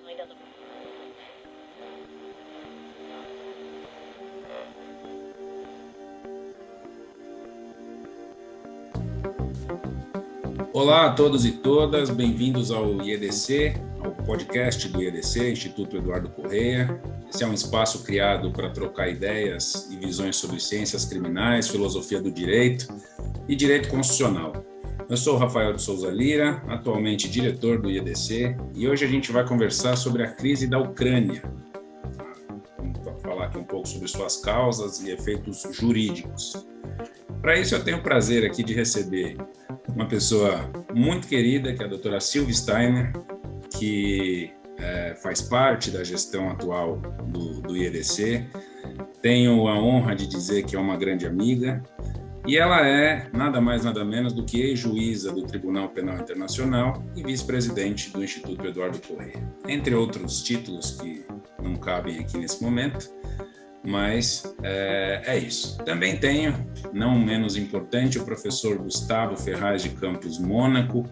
Ainda não. Olá a todos e todas, bem-vindos ao IEDC, ao podcast do IEDC, Instituto Eduardo Corrêa. Esse é um espaço criado para trocar ideias e visões sobre ciências criminais, filosofia do direito e direito constitucional. Eu sou o Rafael de Souza Lira, atualmente diretor do IEDC, e hoje a gente vai conversar sobre a crise da Ucrânia. Vamos falar aqui um pouco sobre suas causas e efeitos jurídicos. Para isso, eu tenho o prazer aqui de receber uma pessoa muito querida, que é a doutora Silvia Steiner, que faz parte da gestão atual do IEDC. Tenho a honra de dizer que é uma grande amiga, e ela é nada mais, nada menos do que ex-juíza do Tribunal Penal Internacional e vice-presidente do Instituto Eduardo Corrêa, entre outros títulos que não cabem aqui nesse momento. Mas é isso. Também tenho, não menos importante, o professor Gustavo Ferraz de Campos Mônaco,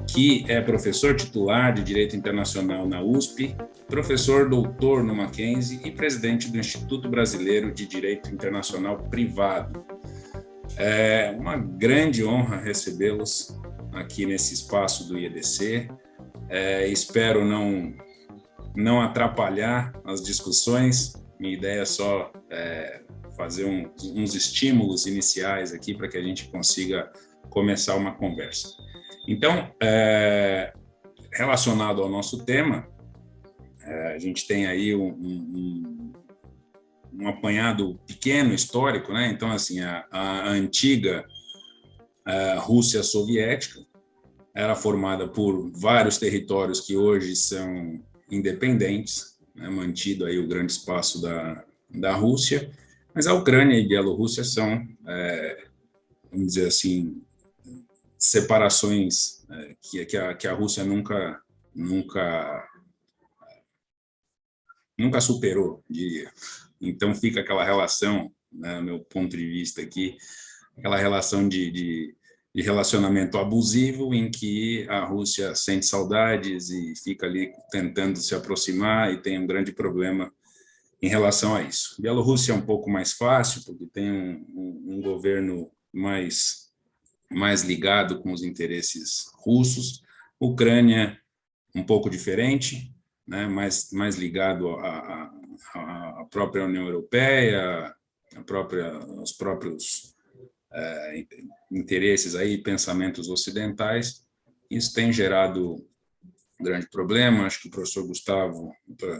que é professor titular de Direito Internacional na USP, professor doutor no Mackenzie e presidente do Instituto Brasileiro de Direito Internacional Privado. É uma grande honra recebê-los aqui nesse espaço do IEDC. Espero não atrapalhar as discussões. Minha ideia é só fazer uns estímulos iniciais aqui para que a gente consiga começar uma conversa. Então, relacionado ao nosso tema, a gente tem aí um apanhado pequeno histórico, né? Então, assim, a antiga Rússia soviética era formada por vários territórios que hoje são independentes, mantido aí o grande espaço da Rússia, mas a Ucrânia e a Bielorrússia são, vamos dizer assim, separações que a Rússia nunca superou, diria. Então fica aquela relação, né, no meu ponto de vista aqui, aquela relação de relacionamento abusivo em que a Rússia sente saudades e fica ali tentando se aproximar e tem um grande problema em relação a isso. Bielorrússia é um pouco mais fácil, porque tem um governo mais ligado com os interesses russos. Ucrânia, um pouco diferente, né, mais ligado à própria União Europeia, os próprios interesses aí, pensamentos ocidentais. Isso tem gerado um grande problema. Acho que o professor Gustavo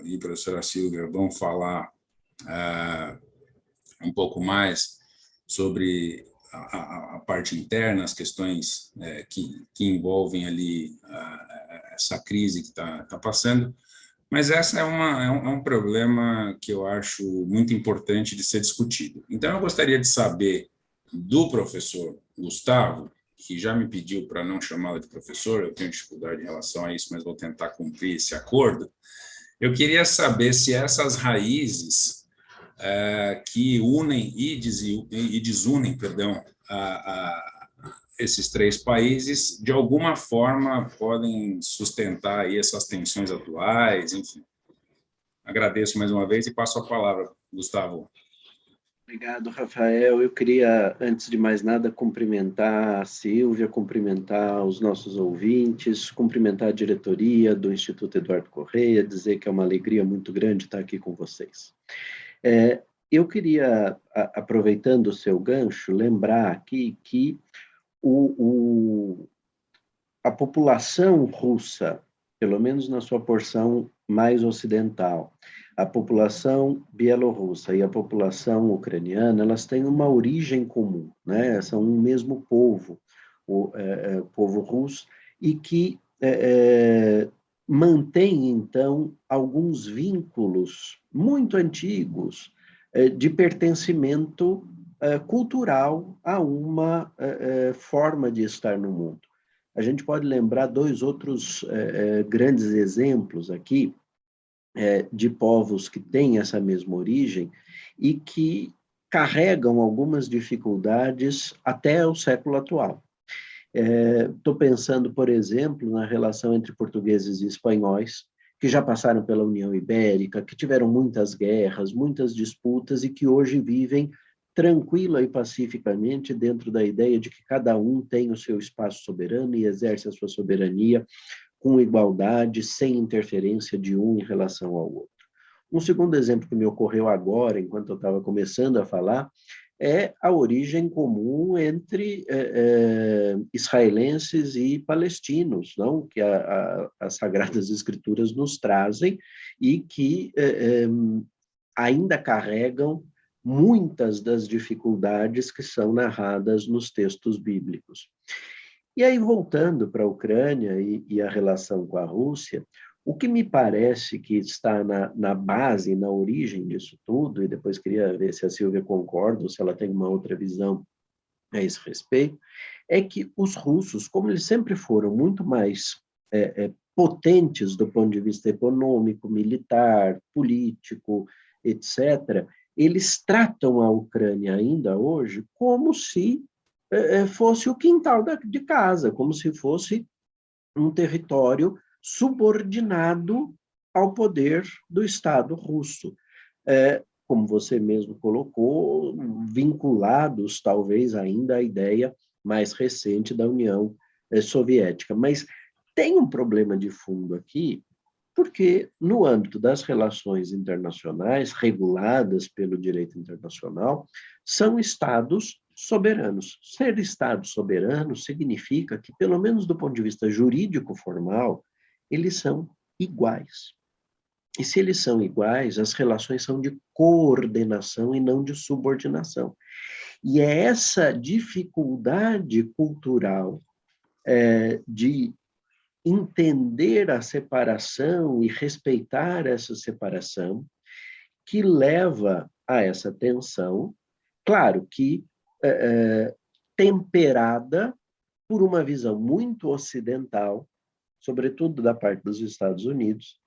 e a professora Silvia vão falar um pouco mais sobre a parte interna, as questões que envolvem ali essa crise que está passando. Mas essa é um problema que eu acho muito importante de ser discutido. Então, eu gostaria de saber do professor Gustavo, que já me pediu para não chamá-lo de professor, eu tenho dificuldade em relação a isso, mas vou tentar cumprir esse acordo. Eu queria saber se essas raízes que unem e desunem, esses três países, de alguma forma podem sustentar aí essas tensões atuais, enfim. Agradeço mais uma vez e passo a palavra, Gustavo. Obrigado, Rafael. Eu queria, antes de mais nada, cumprimentar a Silvia, cumprimentar os nossos ouvintes, cumprimentar a diretoria do Instituto Eduardo Corrêa, dizer que é uma alegria muito grande estar aqui com vocês. Eu queria, aproveitando o seu gancho, lembrar aqui que a população russa, pelo menos na sua porção mais ocidental, a população bielorrussa e a população ucraniana, elas têm uma origem comum, né? São um mesmo povo, o povo russo, e que mantém, então, alguns vínculos muito antigos de pertencimento cultural a uma forma de estar no mundo. A gente pode lembrar dois outros grandes exemplos aqui, de povos que têm essa mesma origem e que carregam algumas dificuldades até o século atual. Estou pensando, por exemplo, na relação entre portugueses e espanhóis, que já passaram pela União Ibérica, que tiveram muitas guerras, muitas disputas e que hoje vivem tranquila e pacificamente dentro da ideia de que cada um tem o seu espaço soberano e exerce a sua soberania com igualdade, sem interferência de um em relação ao outro. Um segundo exemplo que me ocorreu agora, enquanto eu estava começando a falar, é a origem comum entre israelenses e palestinos, não? Que as Sagradas Escrituras nos trazem e que ainda carregam muitas das dificuldades que são narradas nos textos bíblicos. E aí, voltando para a Ucrânia e a relação com a Rússia, o que me parece que está na base, na origem disso tudo, e depois queria ver se a Silvia concorda ou se ela tem uma outra visão a esse respeito, é que os russos, como eles sempre foram muito mais potentes do ponto de vista econômico, militar, político, etc., eles tratam a Ucrânia ainda hoje como se fosse o quintal de casa, como se fosse um território subordinado ao poder do Estado russo. Como você mesmo colocou, vinculados talvez ainda à ideia mais recente da União Soviética. Mas tem um problema de fundo aqui, porque no âmbito das relações internacionais, reguladas pelo direito internacional, são Estados soberanos. Ser Estado soberano significa que, pelo menos do ponto de vista jurídico formal, eles são iguais. E se eles são iguais, as relações são de coordenação e não de subordinação. E é essa dificuldade cultural de entender a separação e respeitar essa separação que leva a essa tensão, claro que temperada por uma visão muito ocidental, sobretudo da parte dos Estados Unidos,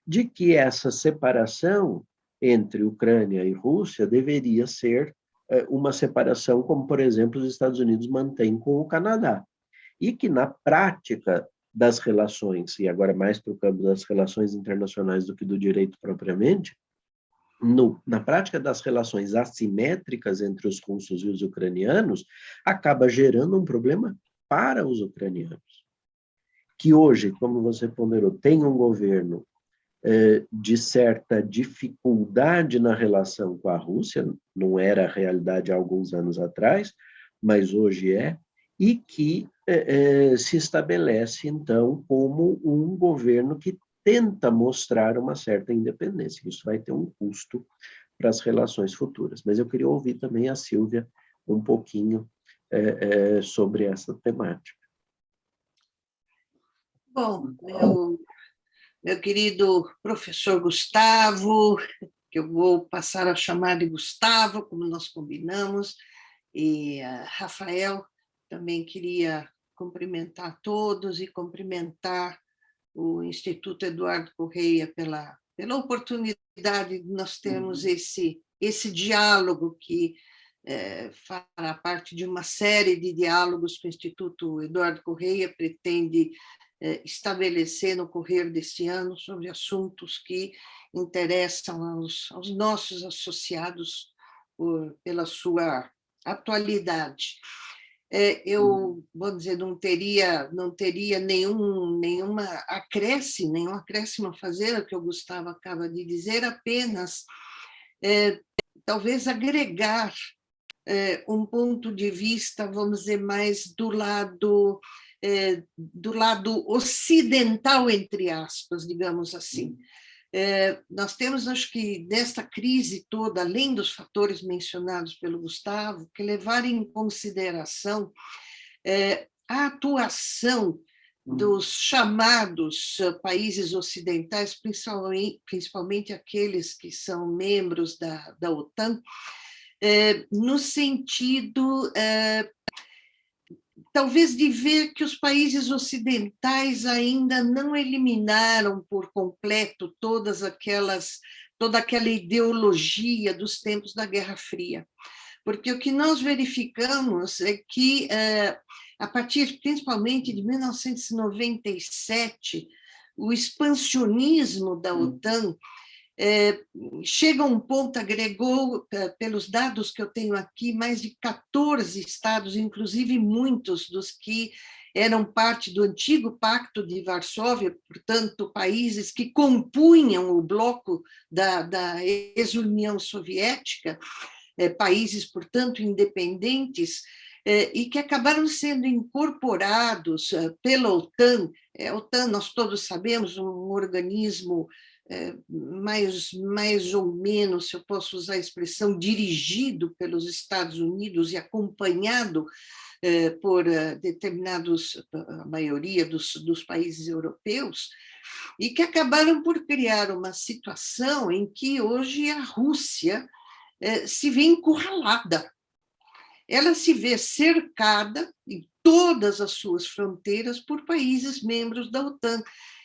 de que essa separação entre Ucrânia e Rússia deveria ser uma separação como, por exemplo, os Estados Unidos mantêm com o Canadá. E que, na prática das relações, e agora mais para o campo das relações internacionais do que do direito propriamente, na prática das relações assimétricas entre os russos e os ucranianos, acaba gerando um problema para os ucranianos. Que hoje, como você ponderou, tem um governo de certa dificuldade na relação com a Rússia, não era a realidade há alguns anos atrás, mas hoje é, e que se estabelece, então, como um governo que tenta mostrar uma certa independência. Isso vai ter um custo para as relações futuras. Mas eu queria ouvir também a Silvia um pouquinho sobre essa temática. Bom, meu querido professor Gustavo, que eu vou passar a chamar de Gustavo, como nós combinamos, e Rafael, também queria cumprimentar todos e cumprimentar o Instituto Eduardo Correia pela oportunidade de nós termos esse diálogo que fará parte de uma série de diálogos que o Instituto Eduardo Correia pretende estabelecer no correr deste ano sobre assuntos que interessam aos nossos associados pela sua atualidade. Eu, vou dizer, não teria nenhum acréscimo a fazer ao que o Gustavo acaba de dizer, apenas talvez agregar um ponto de vista, vamos dizer, mais do lado ocidental, entre aspas, digamos assim. Nós temos, acho que, nesta crise toda, além dos fatores mencionados pelo Gustavo, que levar em consideração a atuação dos chamados países ocidentais, principalmente aqueles que são membros da OTAN, no sentido, talvez, de ver que os países ocidentais ainda não eliminaram por completo toda aquela ideologia dos tempos da Guerra Fria. Porque o que nós verificamos é que, a partir principalmente de 1997, o expansionismo da OTAN chega a um ponto, agregou, pelos dados que eu tenho aqui, mais de 14 estados, inclusive muitos dos que eram parte do antigo Pacto de Varsóvia, portanto, países que compunham o bloco da ex-União Soviética, países, portanto, independentes, e que acabaram sendo incorporados pela OTAN. A OTAN, nós todos sabemos, um organismo mais ou menos, se eu posso usar a expressão, dirigido pelos Estados Unidos e acompanhado por determinados, a maioria dos países europeus, e que acabaram por criar uma situação em que hoje a Rússia se vê encurralada. Ela se vê cercada em todas as suas fronteiras por países membros da OTAN.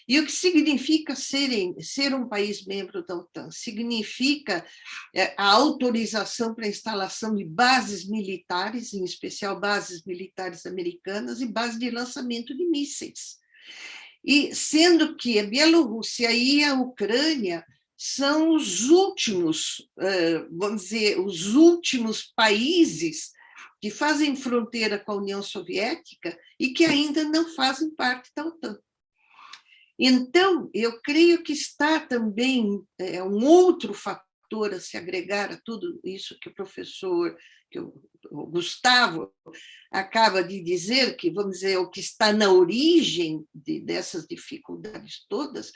E o que significa ser um país membro da OTAN? Significa a autorização para a instalação de bases militares, em especial bases militares americanas, e bases de lançamento de mísseis. E sendo que a Bielorrússia e a Ucrânia são os últimos, vamos dizer, os últimos países que fazem fronteira com a União Soviética e que ainda não fazem parte da OTAN. Então, eu creio que está também um outro fator a se agregar a tudo isso que o professor, o Gustavo, acaba de dizer, que, vamos dizer, o que está na origem dessas dificuldades todas,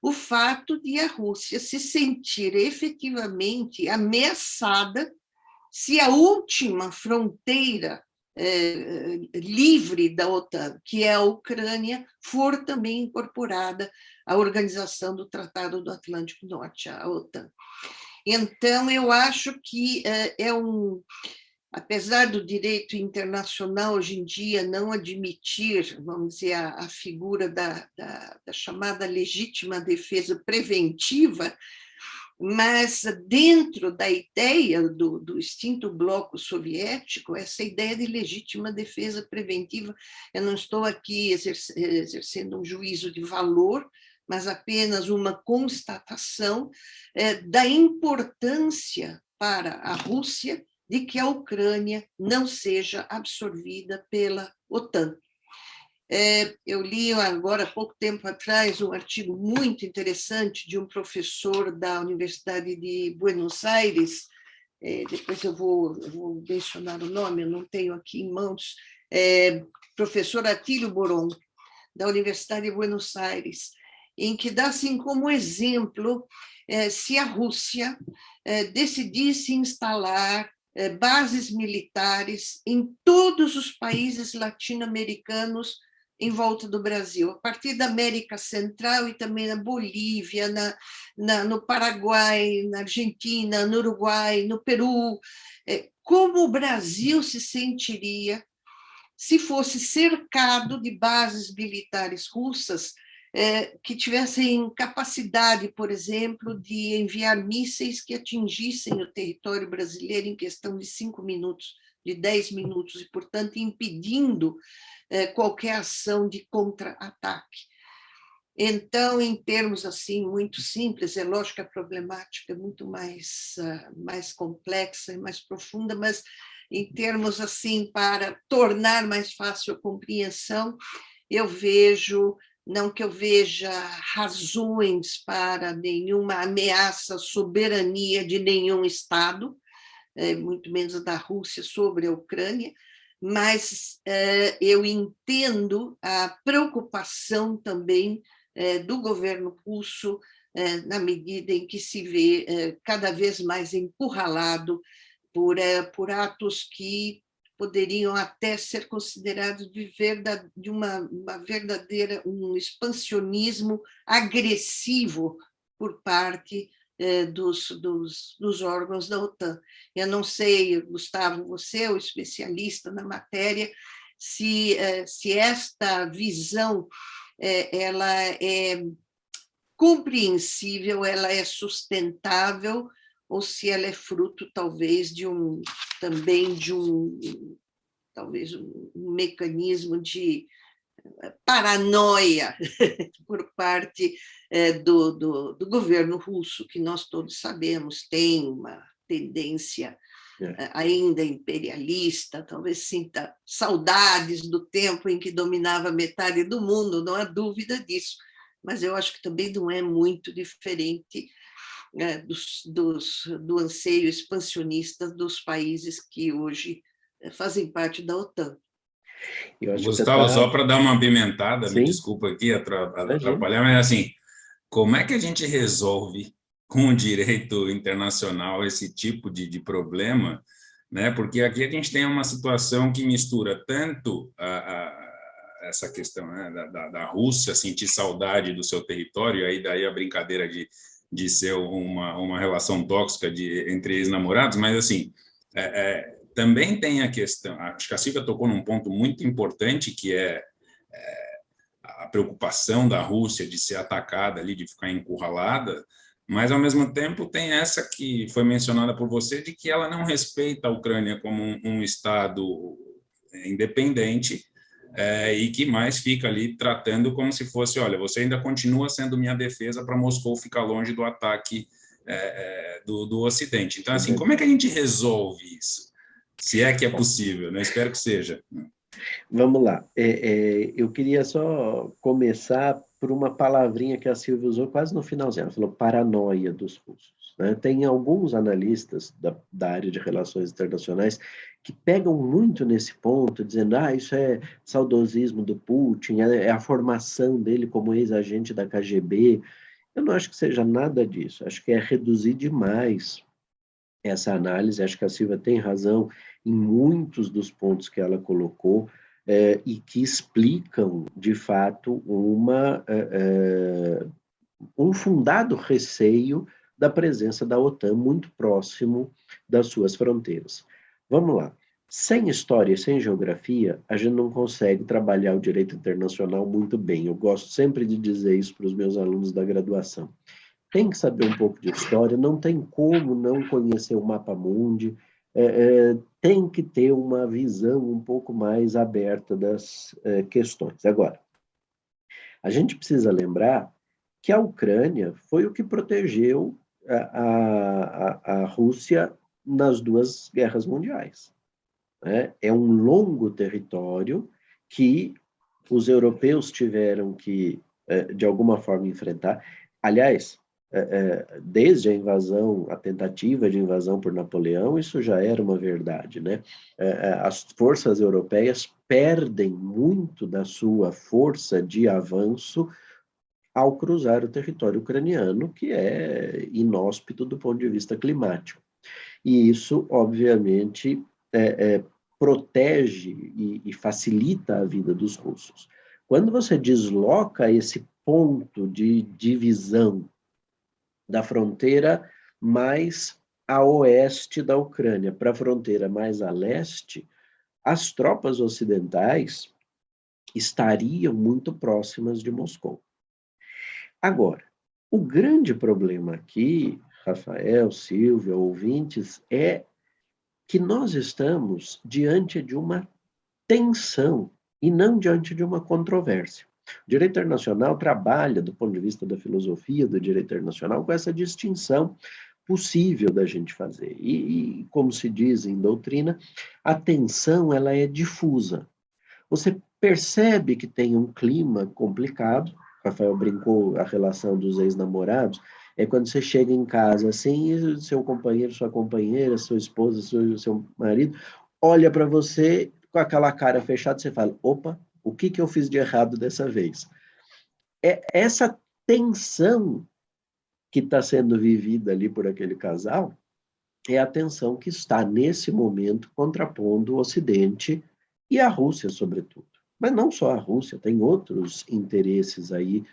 o fato de a Rússia se sentir efetivamente ameaçada se a última fronteira livre da OTAN, que é a Ucrânia, for também incorporada à Organização do Tratado do Atlântico Norte, a OTAN. Então, eu acho que apesar do direito internacional hoje em dia não admitir, vamos dizer, a figura da chamada legítima defesa preventiva, mas dentro da ideia do extinto bloco soviético, essa ideia de legítima defesa preventiva, eu não estou aqui exercendo um juízo de valor, mas apenas uma constatação da importância para a Rússia de que a Ucrânia não seja absorvida pela OTAN. Eu li agora, há pouco tempo atrás, um artigo muito interessante de um professor da Universidade de Buenos Aires, depois eu vou mencionar o nome, eu não tenho aqui em mãos, professor Atílio Boron, da Universidade de Buenos Aires, em que dá assim como exemplo se a Rússia decidisse instalar bases militares em todos os países latino-americanos em volta do Brasil, a partir da América Central e também na Bolívia, no Paraguai, na Argentina, no Uruguai, no Peru. Como o Brasil se sentiria se fosse cercado de bases militares russas que tivessem capacidade, por exemplo, de enviar mísseis que atingissem o território brasileiro em questão de 5 minutos, de 10 minutos, e, portanto, impedindo qualquer ação de contra-ataque. Então, em termos assim muito simples, é lógico que a problemática é muito mais complexa e mais profunda, mas em termos assim, para tornar mais fácil a compreensão, eu vejo, não que eu veja razões para nenhuma ameaça à soberania de nenhum Estado, muito menos da Rússia sobre a Ucrânia, mas eu entendo a preocupação também do governo russo na medida em que se vê cada vez mais encurralado por atos que poderiam até ser considerados de uma verdadeira, um expansionismo agressivo por parte dos órgãos da OTAN. Eu não sei, Gustavo, você é o especialista na matéria, se esta visão ela é compreensível, ela é sustentável, ou se ela é fruto, talvez, talvez um mecanismo de paranoia por parte do governo russo, que nós todos sabemos tem uma tendência ainda imperialista, talvez sinta saudades do tempo em que dominava metade do mundo, não há dúvida disso, mas eu acho que também não é muito diferente do anseio expansionista dos países que hoje fazem parte da OTAN. Gustavo, só para dar uma apimentada, Sim. Me desculpa aqui atrapalhar, mas assim, como é que a gente resolve com o direito internacional esse tipo de problema, né? Porque aqui a gente tem uma situação que mistura tanto essa questão, né, da Rússia sentir saudade do seu território, aí daí a brincadeira de ser uma relação tóxica entre ex-namorados, mas assim, também tem a questão, acho que a Silvia tocou num ponto muito importante, que é a preocupação da Rússia de ser atacada ali, de ficar encurralada, mas, ao mesmo tempo, tem essa que foi mencionada por você, de que ela não respeita a Ucrânia como um Estado independente, e que mais fica ali tratando como se fosse, olha, você ainda continua sendo minha defesa para Moscou ficar longe do ataque do Ocidente. Então, assim, como é que a gente resolve isso? Se é que é possível, né? Espero que seja. Vamos lá. Eu queria só começar por uma palavrinha que a Silvia usou quase no finalzinho. Ela falou paranoia dos russos, né? Tem alguns analistas da área de relações internacionais que pegam muito nesse ponto, dizendo isso é saudosismo do Putin, é a formação dele como ex-agente da KGB. Eu não acho que seja nada disso. Acho que é reduzir demais essa análise. Acho que a Silvia tem razão em muitos dos pontos que ela colocou, e que explicam, de fato, um fundado receio da presença da OTAN muito próximo das suas fronteiras. Vamos lá. Sem história e sem geografia, a gente não consegue trabalhar o direito internacional muito bem. Eu gosto sempre de dizer isso para os meus alunos da graduação. Tem que saber um pouco de história, não tem como não conhecer o mapa mundi, tem que ter uma visão um pouco mais aberta das questões. Agora, a gente precisa lembrar que a Ucrânia foi o que protegeu a Rússia nas duas guerras mundiais, né? É um longo território que os europeus tiveram que, de alguma forma, enfrentar. Aliás, desde a invasão, a tentativa de invasão por Napoleão, isso já era uma verdade, né? As forças europeias perdem muito da sua força de avanço ao cruzar o território ucraniano, que é inóspito do ponto de vista climático. E isso, obviamente, protege e facilita a vida dos russos. Quando você desloca esse ponto de divisão da fronteira mais a oeste da Ucrânia para a fronteira mais a leste, as tropas ocidentais estariam muito próximas de Moscou. Agora, o grande problema aqui, Rafael, Silvia, ouvintes, é que nós estamos diante de uma tensão e não diante de uma controvérsia. O direito internacional trabalha, do ponto de vista da filosofia do direito internacional, com essa distinção possível da gente fazer. E como se diz em doutrina, a tensão ela é difusa. Você percebe que tem um clima complicado. Rafael brincou a relação dos ex-namorados. É quando você chega em casa assim, e seu companheiro, sua companheira, sua esposa, seu marido, olha para você com aquela cara fechada, você fala, opa, o que eu fiz de errado dessa vez? Essa tensão que está sendo vivida ali por aquele casal é a tensão que está, nesse momento, contrapondo o Ocidente e a Rússia, sobretudo. Mas não só a Rússia, tem outros interesses aí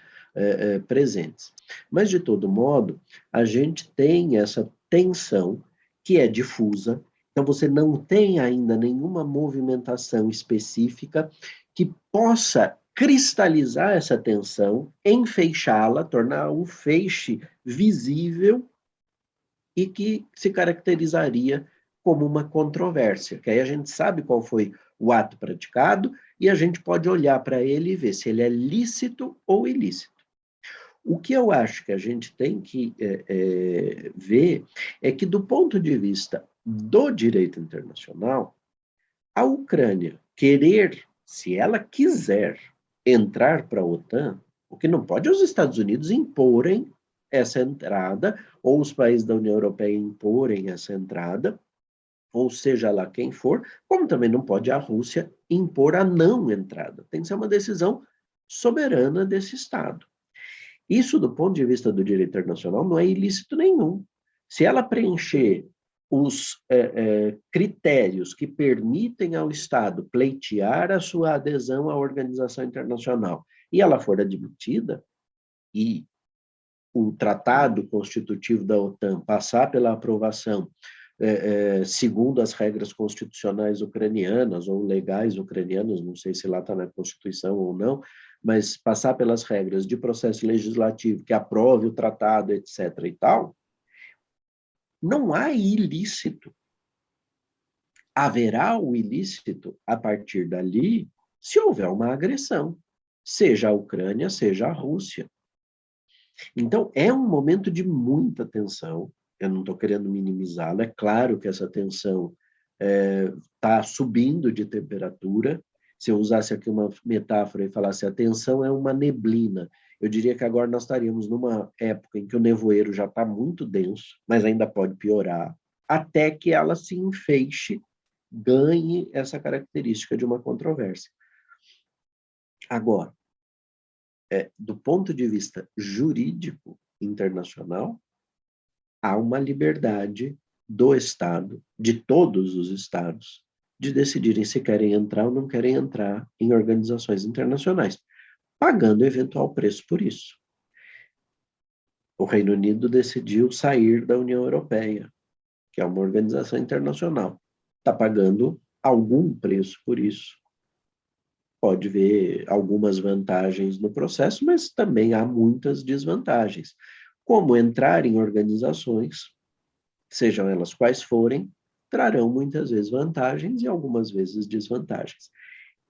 presentes. Mas, de todo modo, a gente tem essa tensão que é difusa, então você não tem ainda nenhuma movimentação específica que possa cristalizar essa tensão, enfeixá-la, tornar um feixe visível e que se caracterizaria como uma controvérsia, que aí a gente sabe qual foi o ato praticado e a gente pode olhar para ele e ver se ele é lícito ou ilícito. O que eu acho que a gente tem que ver é que, do ponto de vista do direito internacional, a Ucrânia querer, se ela quiser, entrar para a OTAN, o que não pode é os Estados Unidos imporem essa entrada, ou os países da União Europeia imporem essa entrada, ou seja lá quem for, como também não pode a Rússia impor a não entrada. Tem que ser uma decisão soberana desse Estado. Isso, do ponto de vista do direito internacional, não é ilícito nenhum. Se ela preencher os critérios que permitem ao Estado pleitear a sua adesão à organização internacional e ela for admitida, e o tratado constitutivo da OTAN passar pela aprovação segundo as regras constitucionais ucranianas ou legais ucranianas, não sei se lá está na Constituição ou não, mas passar pelas regras de processo legislativo que aprove o tratado, etc. e tal, não há ilícito. Haverá o ilícito a partir dali se houver uma agressão, seja a Ucrânia, seja a Rússia. Então, é um momento de muita tensão, eu não estou querendo minimizá-la, é claro que essa tensão está subindo de temperatura. Se eu usasse aqui uma metáfora e falasse a tensão é uma neblina, eu diria que agora nós estaríamos numa época em que o nevoeiro já está muito denso, mas ainda pode piorar, até que ela se enfeixe, ganhe essa característica de uma controvérsia. Agora, do ponto de vista jurídico internacional, há uma liberdade do Estado, de todos os Estados, de decidirem se querem entrar ou não querem entrar em organizações internacionais, pagando eventual preço por isso. O Reino Unido decidiu sair da União Europeia, que é uma organização internacional. Está pagando algum preço por isso. Pode ver algumas vantagens no processo, mas também há muitas desvantagens. Como entrar em organizações, sejam elas quais forem, trarão muitas vezes vantagens e algumas vezes desvantagens.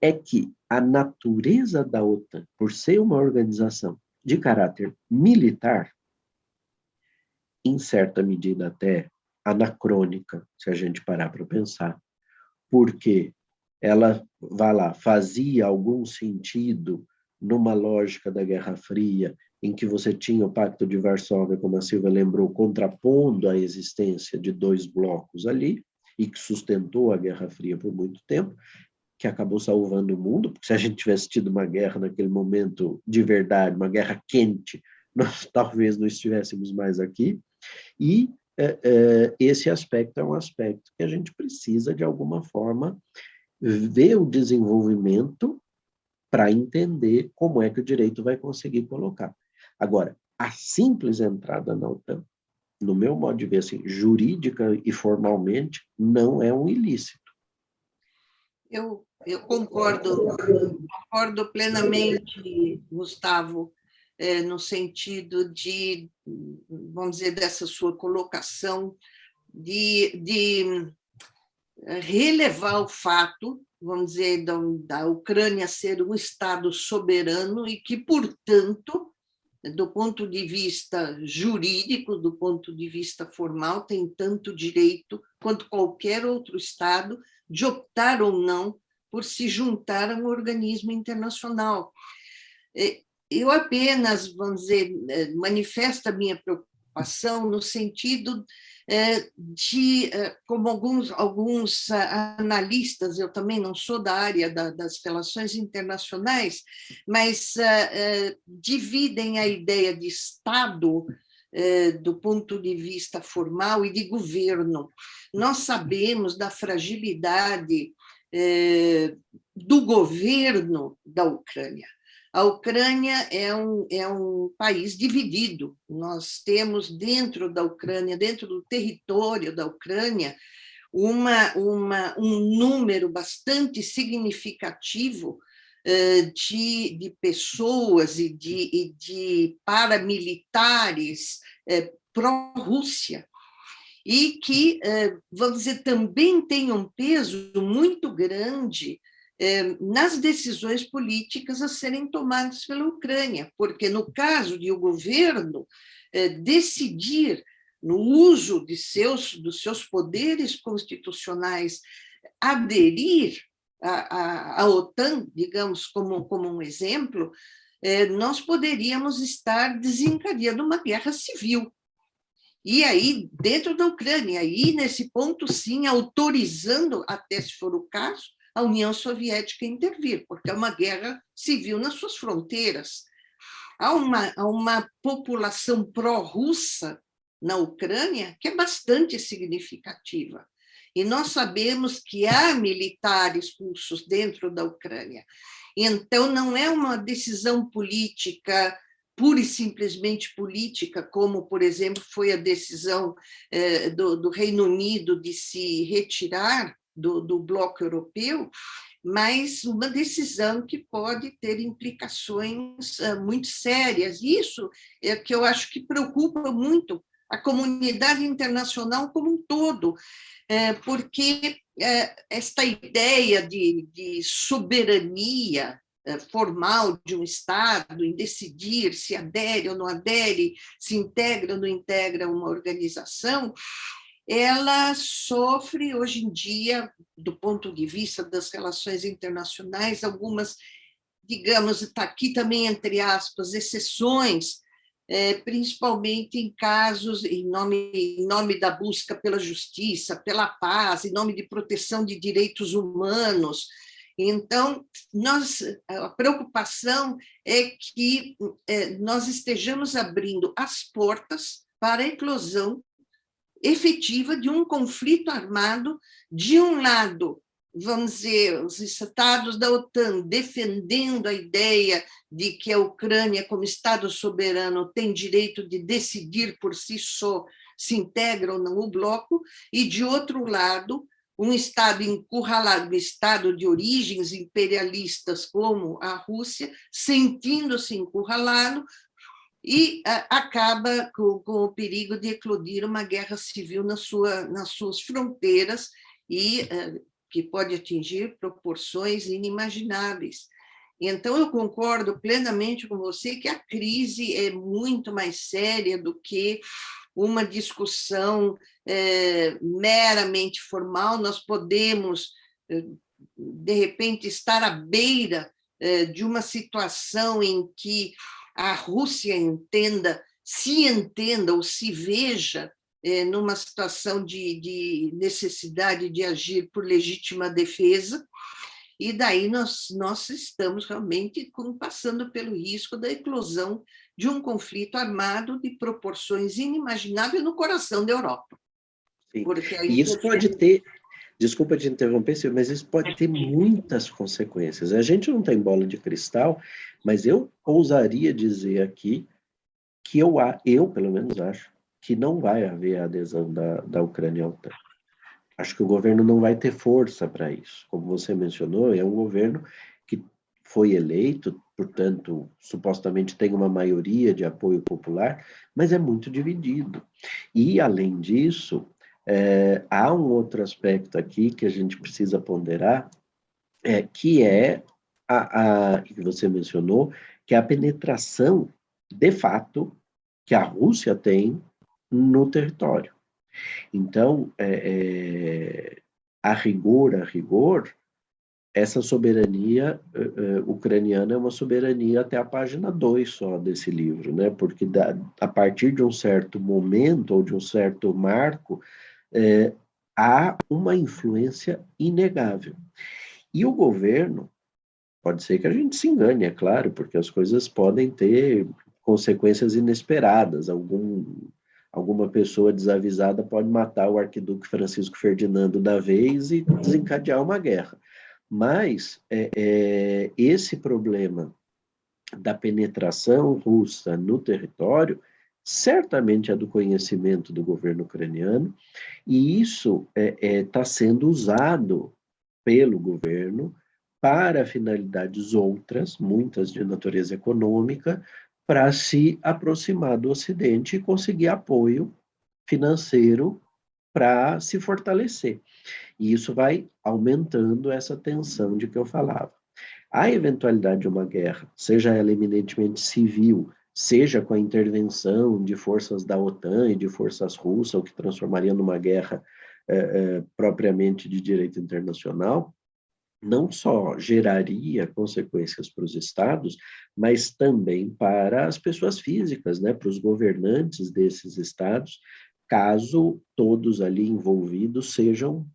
É que a natureza da OTAN, por ser uma organização de caráter militar, em certa medida até anacrônica, se a gente parar para pensar, porque ela, fazia algum sentido numa lógica da Guerra Fria, em que você tinha o Pacto de Varsóvia, como a Silvia lembrou, contrapondo a existência de dois blocos ali, e que sustentou a Guerra Fria por muito tempo, que acabou salvando o mundo, porque se a gente tivesse tido uma guerra naquele momento de verdade, uma guerra quente, nós talvez não estivéssemos mais aqui, e esse aspecto é um aspecto que a gente precisa, de alguma forma, ver o desenvolvimento para entender como é que o direito vai conseguir colocar. Agora, a simples entrada na OTAN, no meu modo de ver, assim, jurídica e formalmente, não é um ilícito. Eu concordo plenamente, Gustavo, no sentido de, vamos dizer, dessa sua colocação de relevar o fato, vamos dizer, da Ucrânia ser um Estado soberano e que, portanto, do ponto de vista jurídico, do ponto de vista formal, tem tanto direito quanto qualquer outro Estado de optar ou não por se juntar a um organismo internacional. Eu apenas, vamos dizer, manifesto a minha preocupação no sentido de, como alguns analistas, eu também não sou da área das relações internacionais, mas dividem a ideia de Estado do ponto de vista formal e de governo. Nós sabemos da fragilidade do governo da Ucrânia. A Ucrânia é um país dividido. Nós temos dentro da Ucrânia, dentro do território da Ucrânia, um número bastante significativo de pessoas e de paramilitares pró-Rússia, e que, vamos dizer, também tem um peso muito grande nas decisões políticas a serem tomadas pela Ucrânia, porque no caso de o governo decidir no uso dos seus poderes constitucionais aderir à OTAN, digamos, como um exemplo, nós poderíamos estar desencadeando uma guerra civil. E aí, dentro da Ucrânia, aí nesse ponto, sim, autorizando, até se for o caso, a União Soviética a intervir, porque é uma guerra civil nas suas fronteiras. Há uma população pró-russa na Ucrânia que é bastante significativa. E nós sabemos que há militares russos dentro da Ucrânia. Então, não é uma decisão política, pura e simplesmente política, como, por exemplo, foi a decisão do Reino Unido de se retirar do bloco europeu, mas uma decisão que pode ter implicações muito sérias. Isso é que eu acho que preocupa muito a comunidade internacional como um todo, porque esta ideia de soberania formal de um Estado em decidir se adere ou não adere, se integra ou não integra uma organização, ela sofre, hoje em dia, do ponto de vista das relações internacionais, algumas, digamos, está aqui também, entre aspas, exceções, principalmente em casos, em nome da busca pela justiça, pela paz, em nome de proteção de direitos humanos. Então, a preocupação é que nós estejamos abrindo as portas para a eclosão efetiva de um conflito armado, de um lado, vamos dizer, os estados da OTAN defendendo a ideia de que a Ucrânia, como Estado soberano, tem direito de decidir por si só se integra ou não o bloco, e, de outro lado, um Estado encurralado, um Estado de origens imperialistas como a Rússia, sentindo-se encurralado, e acaba com o perigo de eclodir uma guerra civil nas suas fronteiras e que pode atingir proporções inimagináveis. Então, eu concordo plenamente com você que a crise é muito mais séria do que uma discussão meramente formal. Nós podemos, de repente, estar à beira de uma situação em que a Rússia se entenda ou se veja numa situação de necessidade de agir por legítima defesa, e daí nós estamos realmente passando pelo risco da eclosão de um conflito armado de proporções inimagináveis no coração da Europa. Sim. E isso pode ter, desculpa te interromper, Silvia, mas isso pode ter muitas consequências. A gente não tem bola de cristal, mas eu ousaria dizer aqui que eu pelo menos acho, que não vai haver a adesão da Ucrânia à OTAN. Acho que o governo não vai ter força para isso. Como você mencionou, é um governo que foi eleito, portanto, supostamente tem uma maioria de apoio popular, mas é muito dividido. E, além disso, há um outro aspecto aqui que a gente precisa ponderar, que é que você mencionou, que é a penetração, de fato, que a Rússia tem no território. Então, a rigor, essa soberania ucraniana é uma soberania até a página 2 só desse livro, né? Porque a partir de um certo momento ou de um certo marco, há uma influência inegável. E o governo, pode ser que a gente se engane, é claro, porque as coisas podem ter consequências inesperadas. Alguma pessoa desavisada pode matar o arquiduque Francisco Ferdinando da vez e desencadear uma guerra. Mas esse problema da penetração russa no território certamente é do conhecimento do governo ucraniano, e isso está sendo usado pelo governo para finalidades outras, muitas de natureza econômica, para se aproximar do Ocidente e conseguir apoio financeiro para se fortalecer. E isso vai aumentando essa tensão de que eu falava. A eventualidade de uma guerra, seja ela eminentemente civil, seja com a intervenção de forças da OTAN e de forças russas, o que transformaria numa guerra propriamente de direito internacional, não só geraria consequências para os estados, mas também para as pessoas físicas, né, para os governantes desses estados, caso todos ali envolvidos sejam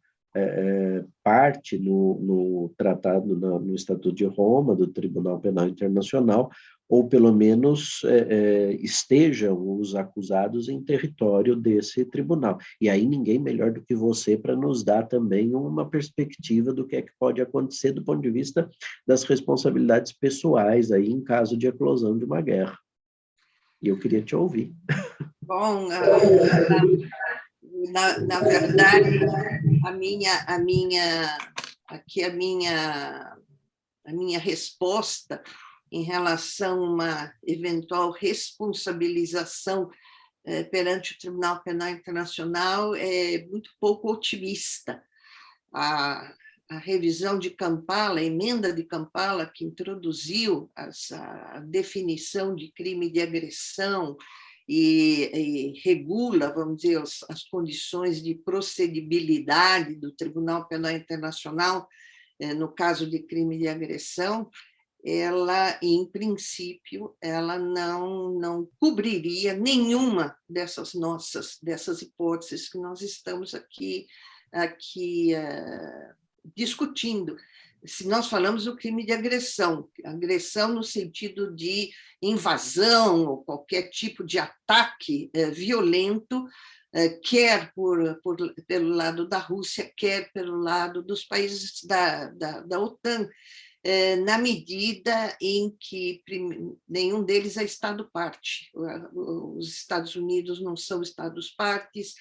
parte no tratado, no Estatuto de Roma, do Tribunal Penal Internacional, ou pelo menos estejam os acusados em território desse tribunal. E aí ninguém melhor do que você para nos dar também uma perspectiva do que é que pode acontecer do ponto de vista das responsabilidades pessoais aí em caso de eclosão de uma guerra. E eu queria te ouvir. Bom, na verdade, a minha resposta em relação a uma eventual responsabilização perante o Tribunal Penal Internacional é muito pouco otimista. A revisão de Kampala, a emenda de Kampala, que introduziu a definição de crime de agressão e regula, vamos dizer, as condições de procedibilidade do Tribunal Penal Internacional, no caso de crime de agressão, ela, em princípio, ela não cobriria nenhuma dessas hipóteses que nós estamos aqui discutindo. Se nós falamos do crime de agressão no sentido de invasão ou qualquer tipo de ataque violento, quer pelo lado da Rússia, quer pelo lado dos países da OTAN, na medida em que nenhum deles é Estado-parte. Os Estados Unidos não são Estados-partes,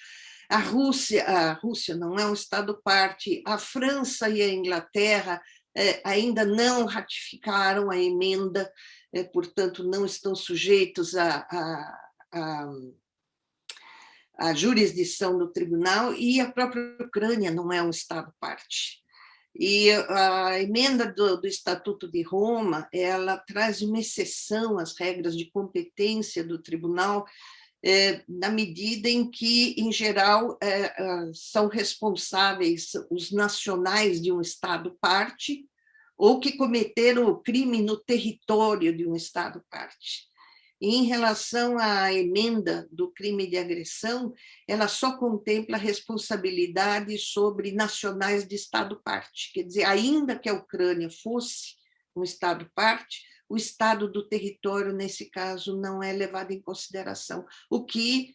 a Rússia não é um Estado-parte, a França e a Inglaterra ainda não ratificaram a emenda, portanto, não estão sujeitos à jurisdição do tribunal, e a própria Ucrânia não é um Estado-parte. E a emenda do Estatuto de Roma, ela traz uma exceção às regras de competência do tribunal, na medida em que, em geral, são responsáveis os nacionais de um Estado-parte ou que cometeram o crime no território de um Estado-parte. E, em relação à emenda do crime de agressão, ela só contempla a responsabilidade sobre nacionais de Estado-parte. Quer dizer, ainda que a Ucrânia fosse um Estado-parte, o estado do território, nesse caso, não é levado em consideração. O que,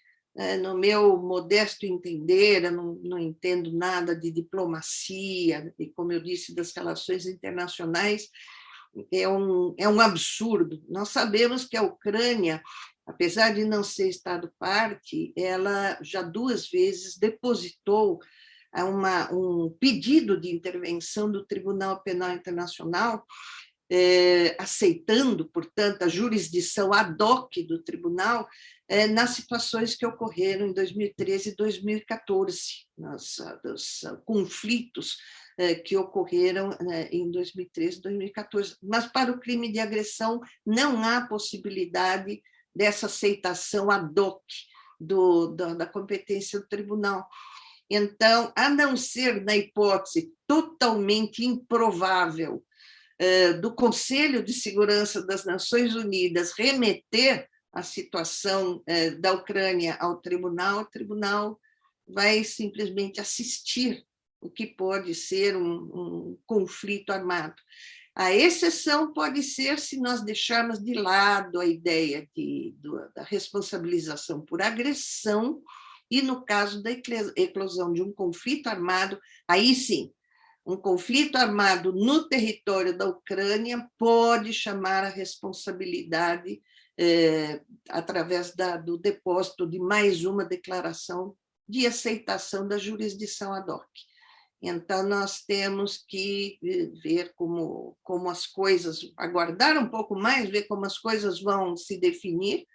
no meu modesto entender, eu não entendo nada de diplomacia, e, como eu disse, das relações internacionais, é um absurdo. Nós sabemos que a Ucrânia, apesar de não ser Estado-parte, ela já 2 vezes depositou um pedido de intervenção do Tribunal Penal Internacional, aceitando, portanto, a jurisdição ad hoc do tribunal nas situações que ocorreram em 2013 e 2014, nos conflitos que ocorreram em 2013 e 2014. Mas para o crime de agressão não há possibilidade dessa aceitação ad hoc da competência do tribunal. Então, a não ser na hipótese totalmente improvável do Conselho de Segurança das Nações Unidas remeter a situação da Ucrânia ao tribunal, o tribunal vai simplesmente assistir o que pode ser um conflito armado. A exceção pode ser se nós deixarmos de lado a ideia da responsabilização por agressão e, no caso da eclosão de um conflito armado, aí sim, um conflito armado no território da Ucrânia pode chamar a responsabilidade através do depósito de mais uma declaração de aceitação da jurisdição ad hoc. Então, nós temos que ver como as coisas, aguardar um pouco mais, ver como as coisas vão se definir,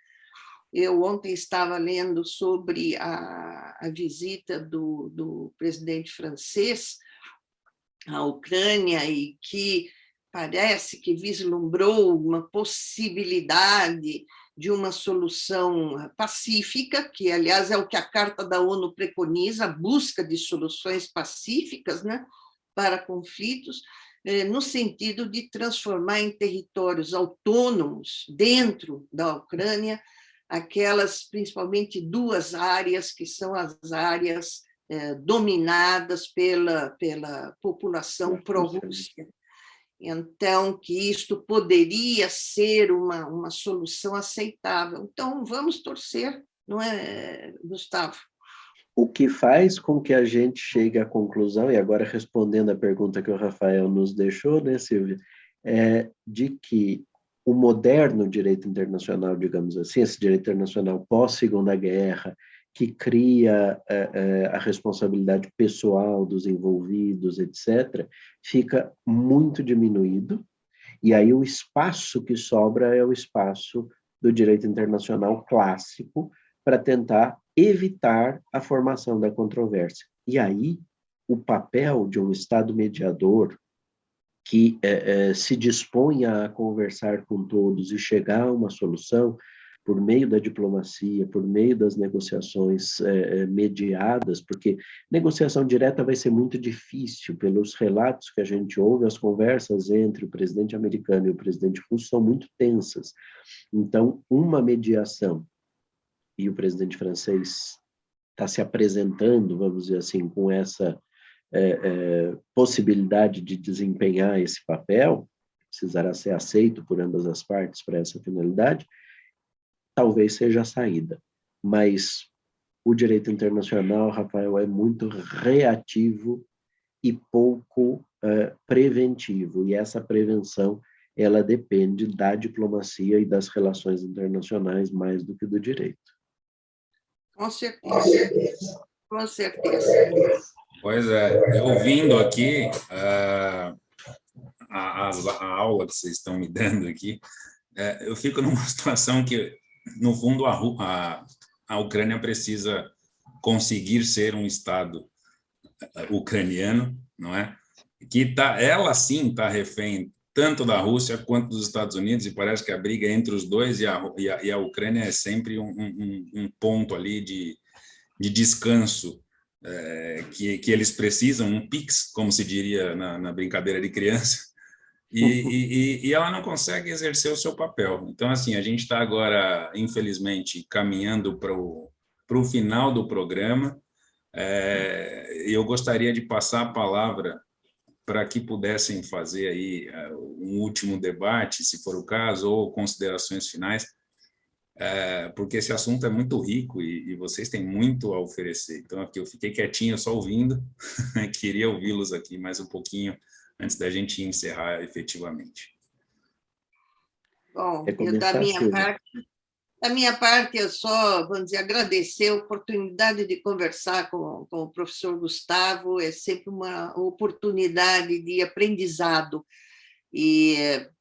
Eu ontem estava lendo sobre a visita do presidente francês à Ucrânia e que parece que vislumbrou uma possibilidade de uma solução pacífica, que, aliás, é o que a Carta da ONU preconiza, a busca de soluções pacíficas, né, para conflitos, no sentido de transformar em territórios autônomos, dentro da Ucrânia, aquelas, principalmente, 2 áreas, que são as áreas dominadas pela população pró-Rússia. Então, que isto poderia ser uma solução aceitável. Então, vamos torcer, não é, Gustavo? O que faz com que a gente chegue à conclusão, e agora respondendo a pergunta que o Rafael nos deixou, né, Silvia, é de que o moderno direito internacional, digamos assim, esse direito internacional pós-Segunda Guerra, que cria a responsabilidade pessoal dos envolvidos, etc., fica muito diminuído, e aí o espaço que sobra é o espaço do direito internacional clássico para tentar evitar a formação da controvérsia. E aí o papel de um Estado mediador que se disponha a conversar com todos e chegar a uma solução por meio da diplomacia, por meio das negociações mediadas, porque negociação direta vai ser muito difícil, pelos relatos que a gente ouve, as conversas entre o presidente americano e o presidente russo são muito tensas. Então, uma mediação, e o presidente francês está se apresentando, vamos dizer assim, com essa possibilidade de desempenhar esse papel, precisará ser aceito por ambas as partes para essa finalidade, talvez seja a saída. Mas o direito internacional, Rafael, é muito reativo e pouco preventivo. E essa prevenção, ela depende da diplomacia e das relações internacionais mais do que do direito. Com certeza. Com certeza. Pois é, eu ouvindo aqui a aula que vocês estão me dando aqui, eu fico numa situação que, no fundo, a Ucrânia precisa conseguir ser um Estado ucraniano, não é? Que ela sim está refém tanto da Rússia quanto dos Estados Unidos, e parece que a briga entre os dois e a Ucrânia é sempre um ponto ali de descanso que eles precisam, um PIX, como se diria na brincadeira de criança, e ela não consegue exercer o seu papel. Então, assim, a gente está agora, infelizmente, caminhando para o final do programa. Eu gostaria de passar a palavra para que pudessem fazer aí um último debate, se for o caso, ou considerações finais, porque esse assunto é muito rico e vocês têm muito a oferecer. Então, aqui eu fiquei quietinho, só ouvindo, queria ouvi-los aqui mais um pouquinho antes da gente encerrar efetivamente. Bom, da minha parte, eu só, vamos dizer, agradecer a oportunidade de conversar com o professor Gustavo, é sempre uma oportunidade de aprendizado, e,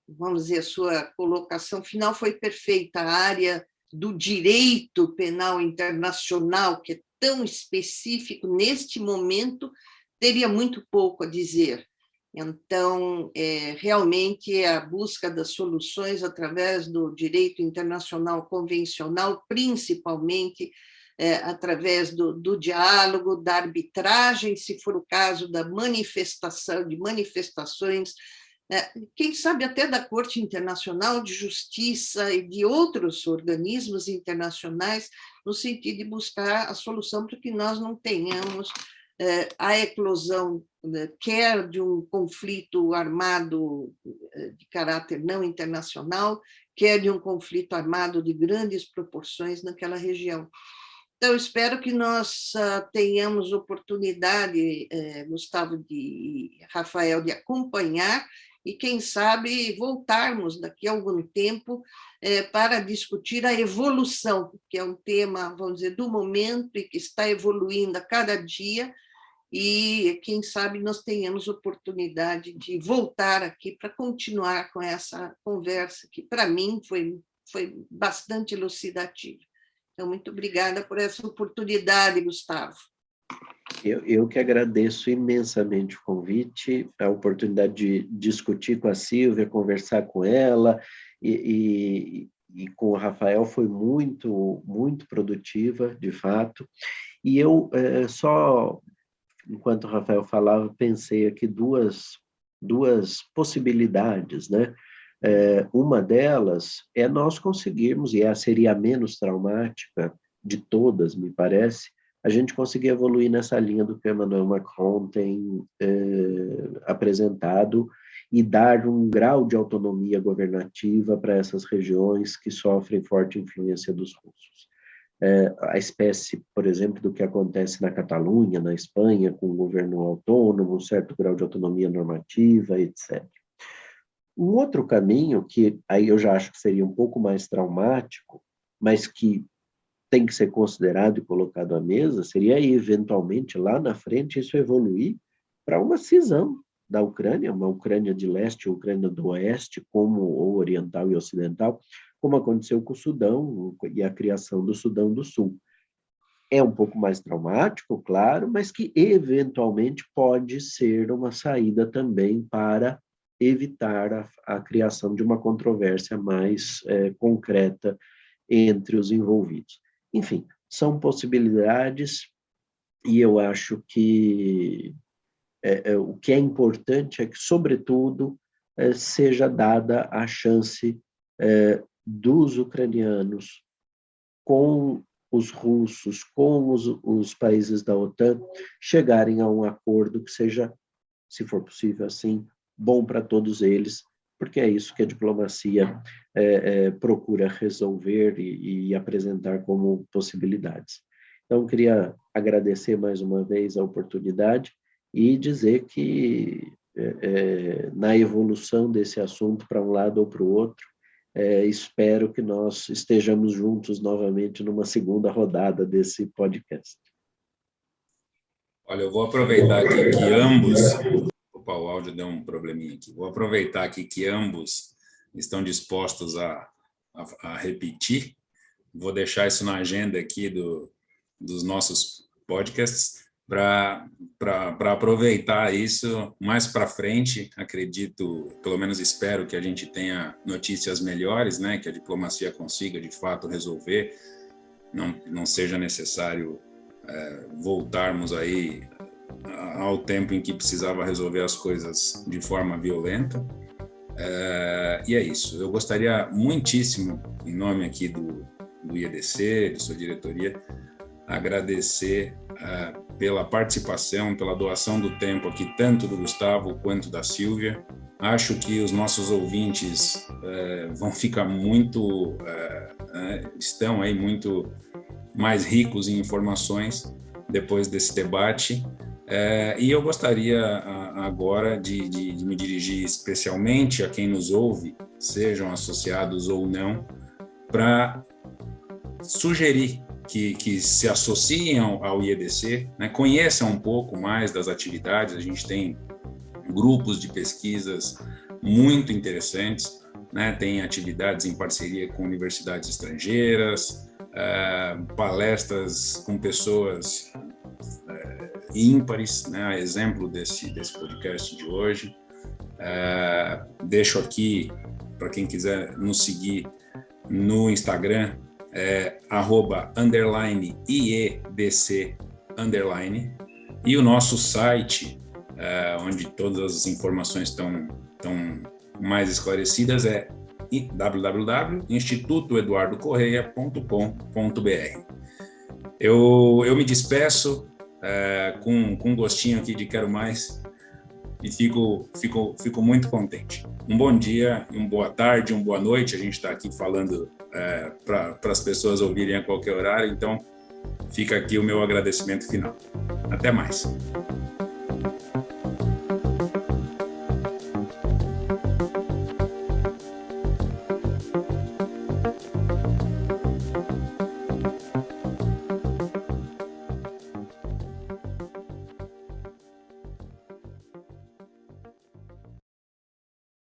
vamos dizer, a sua colocação final foi perfeita, a área do direito penal internacional, que é tão específico, neste momento, teria muito pouco a dizer. Então, realmente, a busca das soluções através do direito internacional convencional, principalmente através do diálogo, da arbitragem, se for o caso da manifestações, quem sabe até da Corte Internacional de Justiça e de outros organismos internacionais, no sentido de buscar a solução para que nós não tenhamos a eclosão quer de um conflito armado de caráter não internacional, quer de um conflito armado de grandes proporções naquela região. Então, espero que nós tenhamos oportunidade, Gustavo e Rafael, de acompanhar e, quem sabe, voltarmos daqui a algum tempo para discutir a evolução, que é um tema, vamos dizer, do momento e que está evoluindo a cada dia, e, quem sabe, nós tenhamos oportunidade de voltar aqui para continuar com essa conversa, que, para mim, foi bastante elucidativa. Então, muito obrigada por essa oportunidade, Gustavo. Eu que agradeço imensamente o convite, a oportunidade de discutir com a Sílvia, conversar com ela, e com o Rafael foi muito, muito produtiva, de fato. E eu só, enquanto o Rafael falava, pensei aqui duas possibilidades, né? Uma delas é nós conseguirmos, e essa seria a menos traumática de todas, me parece, a gente conseguir evoluir nessa linha do que Emmanuel Macron tem apresentado e dar um grau de autonomia governativa para essas regiões que sofrem forte influência dos russos. A espécie, por exemplo, do que acontece na Catalunha, na Espanha, com o governo autônomo, um certo grau de autonomia normativa, etc. Um outro caminho, que aí eu já acho que seria um pouco mais traumático, mas que tem que ser considerado e colocado à mesa, seria eventualmente, lá na frente, isso evoluir para uma cisão da Ucrânia, uma Ucrânia de leste e Ucrânia do oeste, como ou oriental e ocidental, como aconteceu com o Sudão e a criação do Sudão do Sul. É um pouco mais traumático, claro, mas que eventualmente pode ser uma saída também para evitar a criação de uma controvérsia mais concreta entre os envolvidos. Enfim, são possibilidades e eu acho que o que é importante é que, sobretudo, seja dada a chance dos ucranianos com os russos, com os países da OTAN, chegarem a um acordo que seja, se for possível assim, bom para todos eles, porque é isso que a diplomacia procura resolver e apresentar como possibilidades. Então, eu queria agradecer mais uma vez a oportunidade e dizer que, na evolução desse assunto para um lado ou para o outro, espero que nós estejamos juntos novamente numa segunda rodada desse podcast. Olha, eu vou aproveitar aqui que ambos... Opa, o áudio deu um probleminha aqui. Vou aproveitar aqui que ambos estão dispostos a repetir. Vou deixar isso na agenda aqui dos nossos podcasts para aproveitar isso mais para frente. Acredito, pelo menos espero que a gente tenha notícias melhores, né? Que a diplomacia consiga, de fato, resolver. Não seja necessário voltarmos aí ao tempo em que precisava resolver as coisas de forma violenta. E é isso. Eu gostaria muitíssimo, em nome aqui do IEDC, de sua diretoria, agradecer pela participação, pela doação do tempo aqui, tanto do Gustavo quanto da Sílvia. Acho que os nossos ouvintes vão ficar estão aí muito mais ricos em informações depois desse debate. E eu gostaria agora de me dirigir especialmente a quem nos ouve, sejam associados ou não, para sugerir que se associem ao IEDC, né, conheçam um pouco mais das atividades. A gente tem grupos de pesquisas muito interessantes, né, tem atividades em parceria com universidades estrangeiras, palestras com pessoas ímpares, né, a exemplo desse podcast de hoje. Deixo aqui, para quem quiser nos seguir no Instagram, @_IEDC_, e o nosso site, onde todas as informações estão mais esclarecidas, é www.institutoeduardocorreia.com.br. Eu me despeço com um gostinho aqui de quero mais e fico muito contente. Um bom dia, uma boa tarde, uma boa noite. A gente está aqui falando para as pessoas ouvirem a qualquer horário, então fica aqui o meu agradecimento final. Até mais.